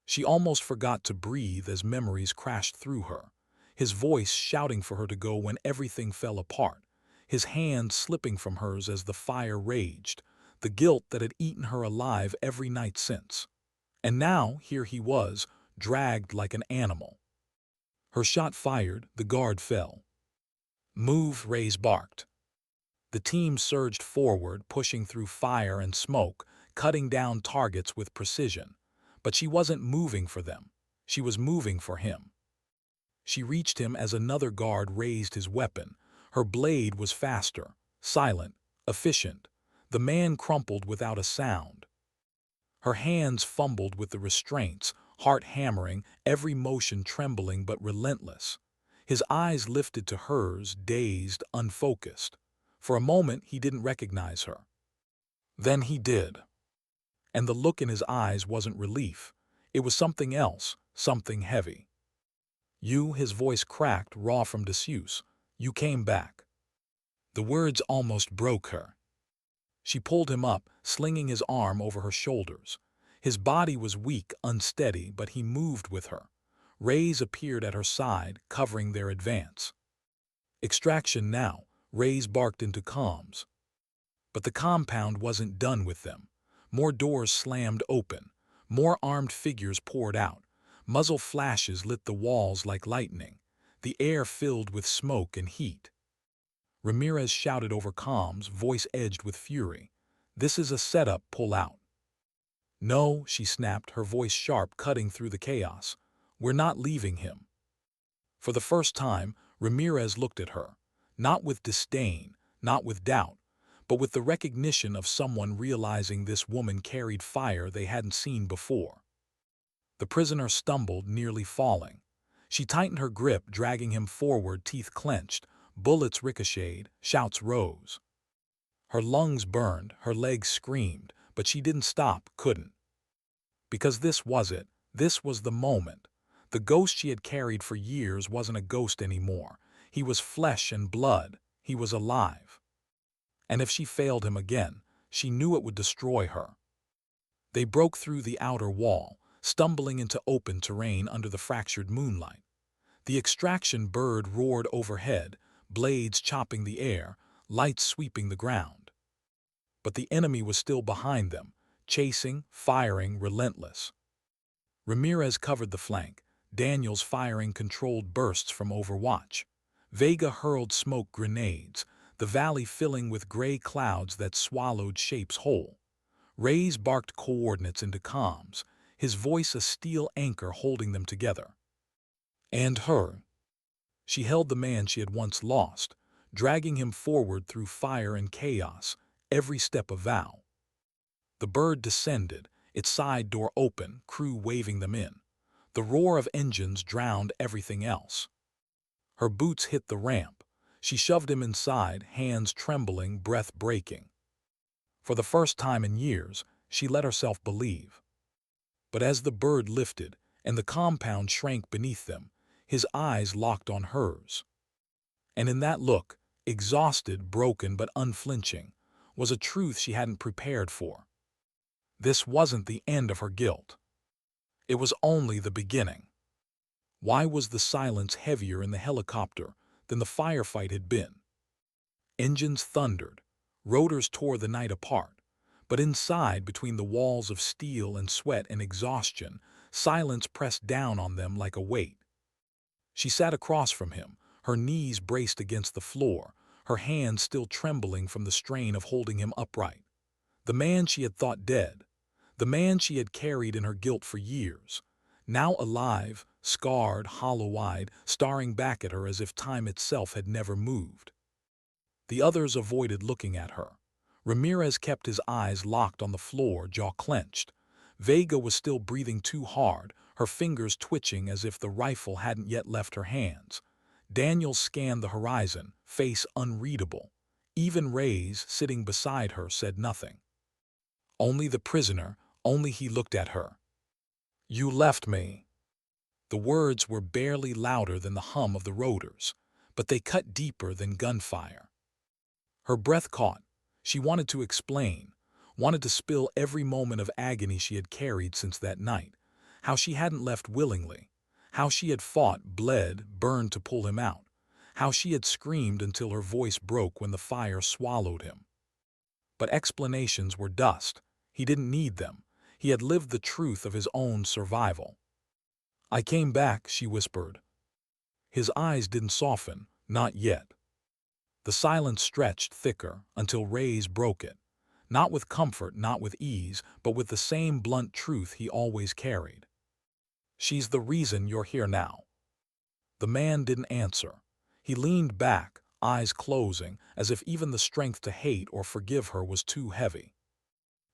She almost forgot to breathe as memories crashed through her. His voice shouting for her to go when everything fell apart. His hand slipping from hers as the fire raged. The guilt that had eaten her alive every night since. And now, here he was, dragged like an animal. Her shot fired, the guard fell. "Move," Ray's barked. The team surged forward, pushing through fire and smoke, cutting down targets with precision. But she wasn't moving for them. She was moving for him. She reached him as another guard raised his weapon. Her blade was faster, silent, efficient. The man crumpled without a sound. Her hands fumbled with the restraints, heart hammering, every motion trembling but relentless. His eyes lifted to hers, dazed, unfocused. For a moment he didn't recognize her. Then he did. And the look in his eyes wasn't relief. It was something else, something heavy. "You," his voice cracked, raw from disuse. "You came back." The words almost broke her. She pulled him up, slinging his arm over her shoulders. His body was weak, unsteady, but he moved with her. Rays appeared at her side, covering their advance. Extraction now, Rays barked into comms. But the compound wasn't done with them. More doors slammed open. More armed figures poured out. Muzzle flashes lit the walls like lightning. The air filled with smoke and heat. Ramirez shouted over comms, voice edged with fury. "This is a setup, pull out." "No," she snapped, her voice sharp, cutting through the chaos. "We're not leaving him." For the first time, Ramirez looked at her, not with disdain, not with doubt, but with the recognition of someone realizing this woman carried fire they hadn't seen before. The prisoner stumbled, nearly falling. She tightened her grip, dragging him forward, teeth clenched. Bullets ricocheted, shouts rose. Her lungs burned, her legs screamed, but she didn't stop, couldn't. Because this was it. This was the moment. The ghost she had carried for years wasn't a ghost anymore. He was flesh and blood. He was alive. And if she failed him again, she knew it would destroy her. They broke through the outer wall, stumbling into open terrain under the fractured moonlight. The extraction bird roared overhead, blades chopping the air, lights sweeping the ground. But the enemy was still behind them, chasing, firing, relentless. Ramirez covered the flank, Daniels firing controlled bursts from Overwatch. Vega hurled smoke grenades, the valley filling with gray clouds that swallowed shapes whole. Rays barked coordinates into comms, his voice a steel anchor holding them together. And her. She held the man she had once lost, dragging him forward through fire and chaos, every step a vow. The bird descended, its side door open, crew waving them in. The roar of engines drowned everything else. Her boots hit the ramp. She shoved him inside, hands trembling, breath breaking. For the first time in years, she let herself believe. But as the bird lifted and the compound shrank beneath them, his eyes locked on hers. And in that look, exhausted, broken but unflinching, was a truth she hadn't prepared for. This wasn't the end of her guilt. It was only the beginning. Why was the silence heavier in the helicopter than the firefight had been? Engines thundered, rotors tore the night apart, but inside, between the walls of steel and sweat and exhaustion, silence pressed down on them like a weight. She sat across from him, her knees braced against the floor, her hands still trembling from the strain of holding him upright. The man she had thought dead, the man she had carried in her guilt for years, now alive, scarred, hollow-eyed, staring back at her as if time itself had never moved. The others avoided looking at her. Ramirez kept his eyes locked on the floor, jaw clenched. Vega was still breathing too hard, her fingers twitching as if the rifle hadn't yet left her hands. Daniel scanned the horizon, face unreadable. Even Reyes, sitting beside her, said nothing. Only the prisoner, only he looked at her. "You left me." The words were barely louder than the hum of the rotors, but they cut deeper than gunfire. Her breath caught. She wanted to explain, wanted to spill every moment of agony she had carried since that night, how she hadn't left willingly, how she had fought, bled, burned to pull him out, how she had screamed until her voice broke when the fire swallowed him. But explanations were dust. He didn't need them. He had lived the truth of his own survival. "I came back," she whispered. His eyes didn't soften, not yet. The silence stretched thicker until Reyes broke it, not with comfort, not with ease, but with the same blunt truth he always carried. "She's the reason you're here now." The man didn't answer. He leaned back, eyes closing, as if even the strength to hate or forgive her was too heavy.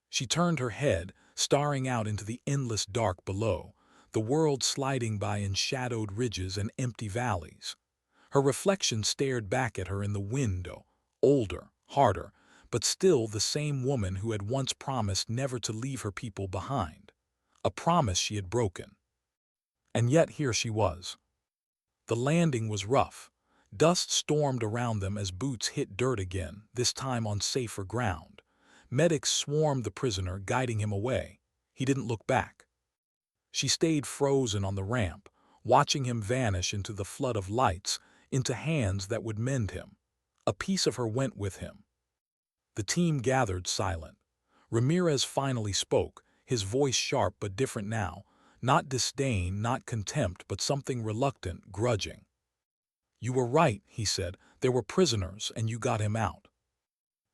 She turned her head, staring out into the endless dark below, the world sliding by in shadowed ridges and empty valleys. Her reflection stared back at her in the window, older, harder, but still the same woman who had once promised never to leave her people behind. A promise she had broken. And yet here she was. The landing was rough. Dust stormed around them as boots hit dirt again, this time on safer ground. Medics swarmed the prisoner, guiding him away. He didn't look back. She stayed frozen on the ramp, watching him vanish into the flood of lights, into hands that would mend him. A piece of her went with him. The team gathered silent. Ramirez finally spoke, his voice sharp but different now. Not disdain, not contempt, but something reluctant, grudging. "You were right," he said. "There were prisoners, and you got him out."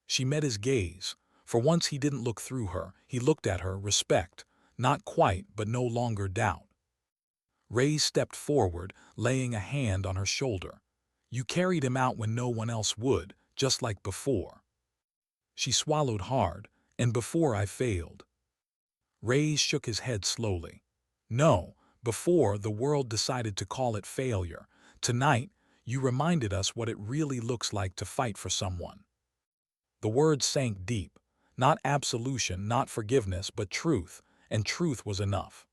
She met his gaze. For once he didn't look through her. He looked at her, respect. Not quite, but no longer doubt. Ray stepped forward, laying a hand on her shoulder. "You carried him out when no one else would, just like before." She swallowed hard. "And before I failed." Ray shook his head slowly. "No, before the world decided to call it failure. Tonight, you reminded us what it really looks like to fight for someone." The words sank deep. Not absolution, not forgiveness, but truth, and truth was enough.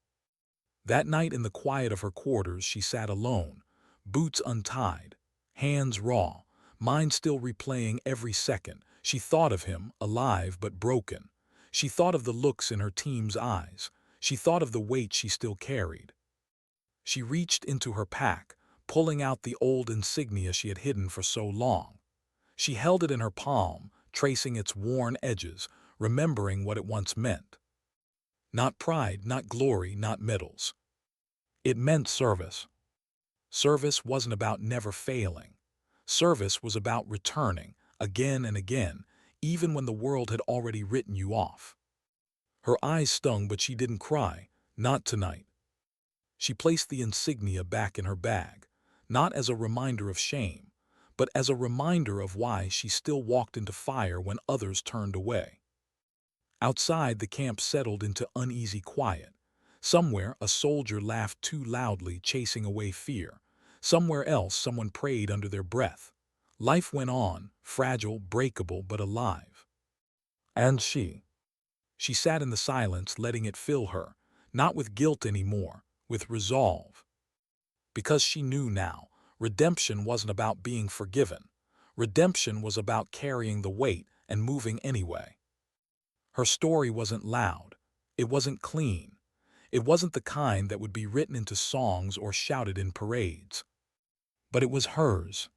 That night in the quiet of her quarters she sat alone, boots untied, hands raw, mind still replaying every second. She thought of him, alive but broken. She thought of the looks in her team's eyes. She thought of the weight she still carried. She reached into her pack, pulling out the old insignia she had hidden for so long. She held it in her palm, tracing its worn edges, remembering what it once meant. Not pride, not glory, not medals. It meant service. Service wasn't about never failing. Service was about returning, again and again, even when the world had already written you off. Her eyes stung, but she didn't cry. Not tonight. She placed the insignia back in her bag, not as a reminder of shame, but as a reminder of why she still walked into fire when others turned away. Outside, the camp settled into uneasy quiet. Somewhere, a soldier laughed too loudly, chasing away fear. Somewhere else, someone prayed under their breath. Life went on, fragile, breakable, but alive. And she sat in the silence, letting it fill her, not with guilt anymore, with resolve. Because she knew now, redemption wasn't about being forgiven. Redemption was about carrying the weight and moving anyway. Her story wasn't loud. It wasn't clean. It wasn't the kind that would be written into songs or shouted in parades. But it was hers.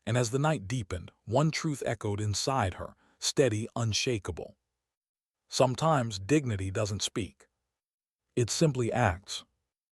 And as the night deepened, one truth echoed inside her, steady, unshakable. Sometimes dignity doesn't speak. It simply acts.